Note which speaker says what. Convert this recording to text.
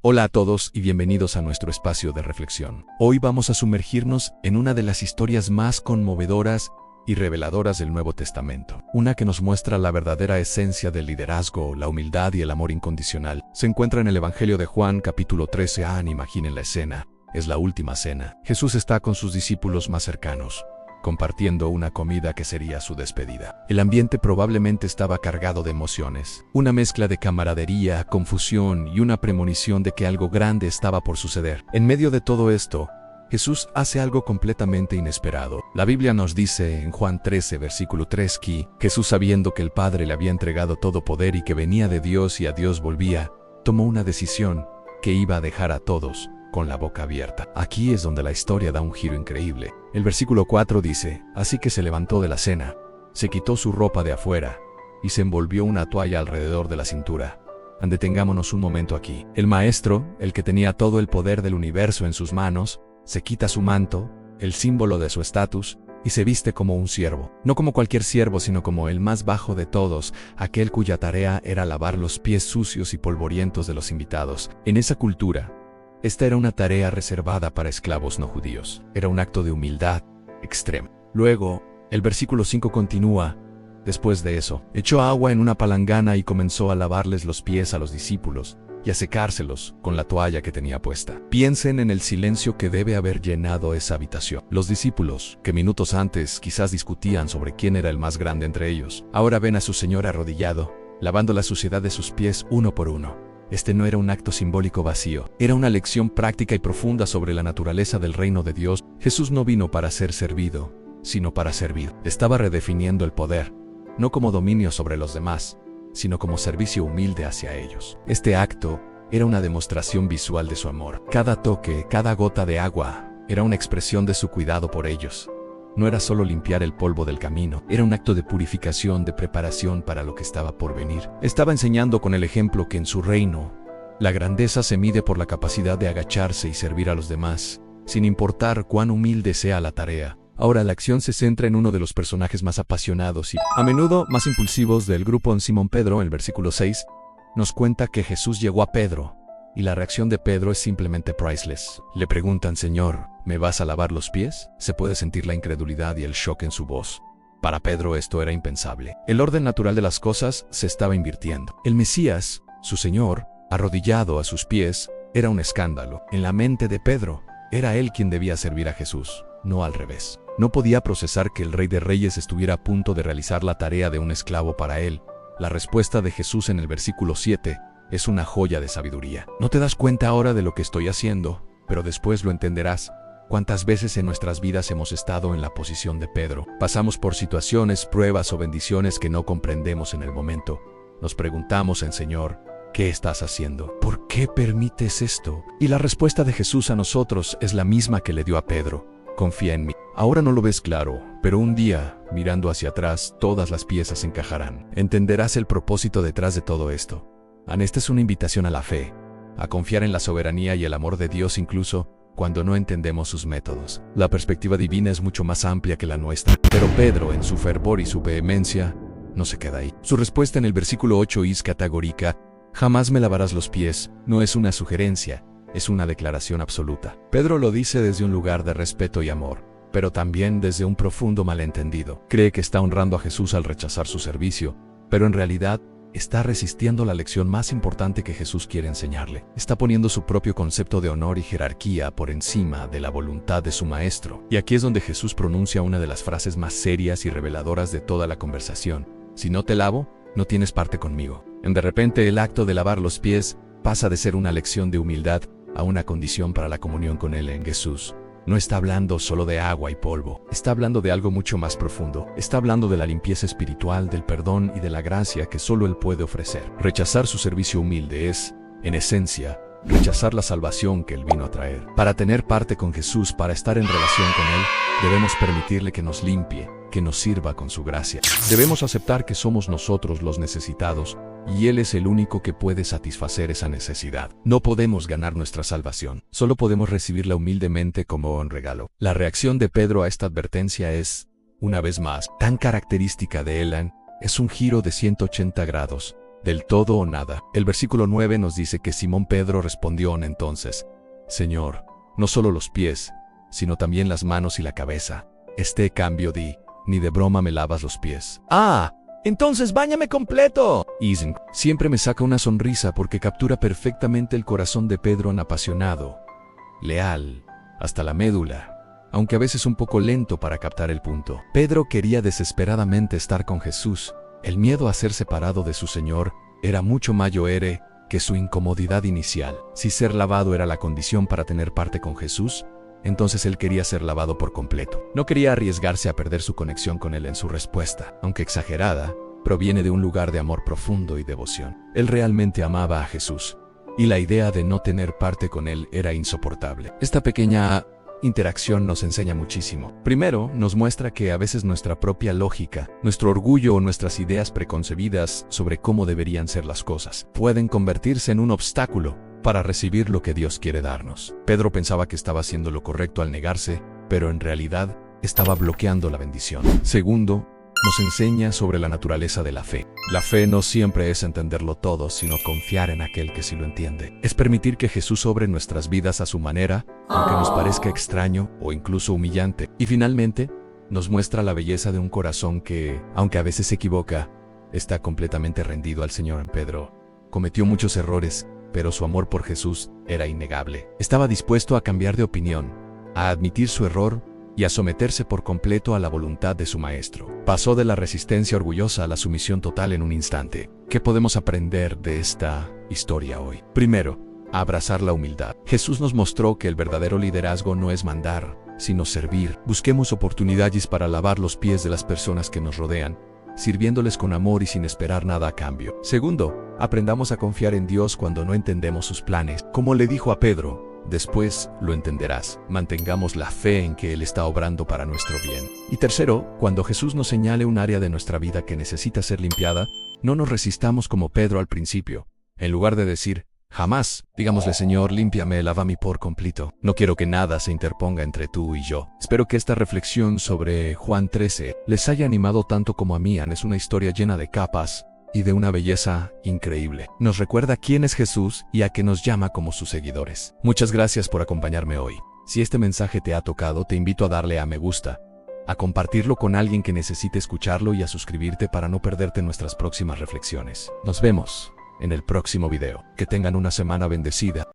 Speaker 1: Hola a todos y bienvenidos a nuestro espacio de reflexión. Hoy vamos a sumergirnos en una de las historias más conmovedoras y reveladoras del Nuevo Testamento. Una que nos muestra la verdadera esencia del liderazgo, la humildad y el amor incondicional. Se encuentra en el Evangelio de Juan, capítulo 13. Imaginen la escena. Es la última cena. Jesús está con sus discípulos más cercanos, compartiendo una comida que sería su despedida. El ambiente probablemente estaba cargado de emociones. Una mezcla de camaradería, confusión y una premonición de que algo grande estaba por suceder. En medio de todo esto, Jesús hace algo completamente inesperado. La Biblia nos dice en Juan 13, versículo 3 que Jesús, sabiendo que el Padre le había entregado todo poder y que venía de Dios y a Dios volvía, tomó una decisión que iba a dejar a todos con la boca abierta. Aquí es donde la historia da un giro increíble. El versículo 4 dice: así que se levantó de la cena, se quitó su ropa de afuera y se envolvió una toalla alrededor de la cintura. Detengámonos un momento aquí. El maestro, el que tenía todo el poder del universo en sus manos, se quita su manto, el símbolo de su estatus, y se viste como un siervo. No como cualquier siervo, sino como el más bajo de todos, aquel cuya tarea era lavar los pies sucios y polvorientos de los invitados. En esa cultura, esta era una tarea reservada para esclavos no judíos. Era un acto de humildad extrema. Luego, el versículo 5 continúa: después de eso, echó agua en una palangana y comenzó a lavarles los pies a los discípulos y a secárselos con la toalla que tenía puesta. Piensen en el silencio que debe haber llenado esa habitación. Los discípulos, que minutos antes quizás discutían sobre quién era el más grande entre ellos, ahora ven a su Señor arrodillado, lavando la suciedad de sus pies uno por uno. Este no era un acto simbólico vacío, era una lección práctica y profunda sobre la naturaleza del reino de Dios. Jesús no vino para ser servido, sino para servir. Estaba redefiniendo el poder, no como dominio sobre los demás, sino como servicio humilde hacia ellos. Este acto era una demostración visual de su amor. Cada toque, cada gota de agua, era una expresión de su cuidado por ellos. No era solo limpiar el polvo del camino, era un acto de purificación, de preparación para lo que estaba por venir. Estaba enseñando con el ejemplo que en su reino, la grandeza se mide por la capacidad de agacharse y servir a los demás, sin importar cuán humilde sea la tarea. Ahora la acción se centra en uno de los personajes más apasionados y, a menudo, más impulsivos del grupo, en Simón Pedro. El versículo 6 nos cuenta que Jesús llegó a Pedro, y la reacción de Pedro es simplemente priceless. Le preguntan: Señor, ¿me vas a lavar los pies? Se puede sentir la incredulidad y el shock en su voz. Para Pedro esto era impensable. El orden natural de las cosas se estaba invirtiendo. El Mesías, su Señor, arrodillado a sus pies, era un escándalo. En la mente de Pedro, era él quien debía servir a Jesús, no al revés. No podía procesar que el Rey de Reyes estuviera a punto de realizar la tarea de un esclavo para él. La respuesta de Jesús en el versículo 7 es una joya de sabiduría. No te das cuenta ahora de lo que estoy haciendo, pero después lo entenderás. ¿Cuántas veces en nuestras vidas hemos estado en la posición de Pedro? Pasamos por situaciones, pruebas o bendiciones que no comprendemos en el momento. Nos preguntamos en Señor: ¿qué estás haciendo? ¿Por qué permites esto? Y la respuesta de Jesús a nosotros es la misma que le dio a Pedro: confía en mí. Ahora no lo ves claro, pero un día, mirando hacia atrás, todas las piezas encajarán. Entenderás el propósito detrás de todo esto. Esta es una invitación a la fe, a confiar en la soberanía y el amor de Dios incluso cuando no entendemos sus métodos. La perspectiva divina es mucho más amplia que la nuestra. Pero Pedro, en su fervor y su vehemencia, no se queda ahí. Su respuesta en el versículo 8 es categórica: jamás me lavarás los pies. No es una sugerencia, es una declaración absoluta. Pedro lo dice desde un lugar de respeto y amor, pero también desde un profundo malentendido. Cree que está honrando a Jesús al rechazar su servicio, pero en realidad está resistiendo la lección más importante que Jesús quiere enseñarle. Está poniendo su propio concepto de honor y jerarquía por encima de la voluntad de su maestro. Y aquí es donde Jesús pronuncia una de las frases más serias y reveladoras de toda la conversación: si no te lavo, no tienes parte conmigo. De repente, el acto de lavar los pies pasa de ser una lección de humildad a una condición para la comunión con Él. En Jesús no está hablando solo de agua y polvo, está hablando de algo mucho más profundo. Está hablando de la limpieza espiritual, del perdón y de la gracia que solo Él puede ofrecer. Rechazar su servicio humilde es, en esencia, rechazar la salvación que Él vino a traer. Para tener parte con Jesús, para estar en relación con Él, debemos permitirle que nos limpie, que nos sirva con su gracia. Debemos aceptar que somos nosotros los necesitados, y Él es el único que puede satisfacer esa necesidad. No podemos ganar nuestra salvación, solo podemos recibirla humildemente como un regalo. La reacción de Pedro a esta advertencia es, una vez más, tan característica de él, es un giro de 180 grados. del todo o nada. El versículo 9 nos dice que Simón Pedro respondió entonces: Señor, no solo los pies, sino también las manos y la cabeza. Cambio di, ni de broma me lavas los pies. ¡Ah! Entonces báñame completo. Isen siempre me saca una sonrisa porque captura perfectamente el corazón de Pedro, apasionado, leal, hasta la médula, aunque a veces un poco lento para captar el punto. Pedro quería desesperadamente estar con Jesús. El miedo a ser separado de su Señor era mucho mayor que su incomodidad inicial. Si ser lavado era la condición para tener parte con Jesús, entonces él quería ser lavado por completo. No quería arriesgarse a perder su conexión con él. En su respuesta, aunque exagerada, proviene de un lugar de amor profundo y devoción. Él realmente amaba a Jesús, y la idea de no tener parte con él era insoportable. Esta pequeña interacción nos enseña muchísimo. Primero, nos muestra que a veces nuestra propia lógica, nuestro orgullo o nuestras ideas preconcebidas sobre cómo deberían ser las cosas pueden convertirse en un obstáculo para recibir lo que Dios quiere darnos. Pedro pensaba que estaba haciendo lo correcto al negarse, pero en realidad estaba bloqueando la bendición. Segundo, nos enseña sobre la naturaleza de la fe. La fe no siempre es entenderlo todo, sino confiar en aquel que sí lo entiende. Es permitir que Jesús obre nuestras vidas a su manera, aunque nos parezca extraño o incluso humillante. Y finalmente, nos muestra la belleza de un corazón que, aunque a veces se equivoca, está completamente rendido al Señor. Pedro cometió muchos errores, pero su amor por Jesús era innegable. Estaba dispuesto a cambiar de opinión, a admitir su error y a someterse por completo a la voluntad de su Maestro. Pasó de la resistencia orgullosa a la sumisión total en un instante. ¿Qué podemos aprender de esta historia hoy? Primero, a abrazar la humildad. Jesús nos mostró que el verdadero liderazgo no es mandar, sino servir. Busquemos oportunidades para lavar los pies de las personas que nos rodean, sirviéndoles con amor y sin esperar nada a cambio. Segundo, aprendamos a confiar en Dios cuando no entendemos sus planes. Como le dijo a Pedro, después lo entenderás. Mantengamos la fe en que Él está obrando para nuestro bien. Y tercero, cuando Jesús nos señale un área de nuestra vida que necesita ser limpiada, no nos resistamos como Pedro al principio. En lugar de decir, jamás, digámosle: Señor, límpiame, lávame por completo. No quiero que nada se interponga entre tú y yo. Espero que esta reflexión sobre Juan 13 les haya animado tanto como a mí. Es una historia llena de capas y de una belleza increíble. Nos recuerda quién es Jesús y a qué nos llama como sus seguidores. Muchas gracias por acompañarme hoy. Si este mensaje te ha tocado, te invito a darle a me gusta, a compartirlo con alguien que necesite escucharlo y a suscribirte para no perderte nuestras próximas reflexiones. Nos vemos en el próximo video. Que tengan una semana bendecida.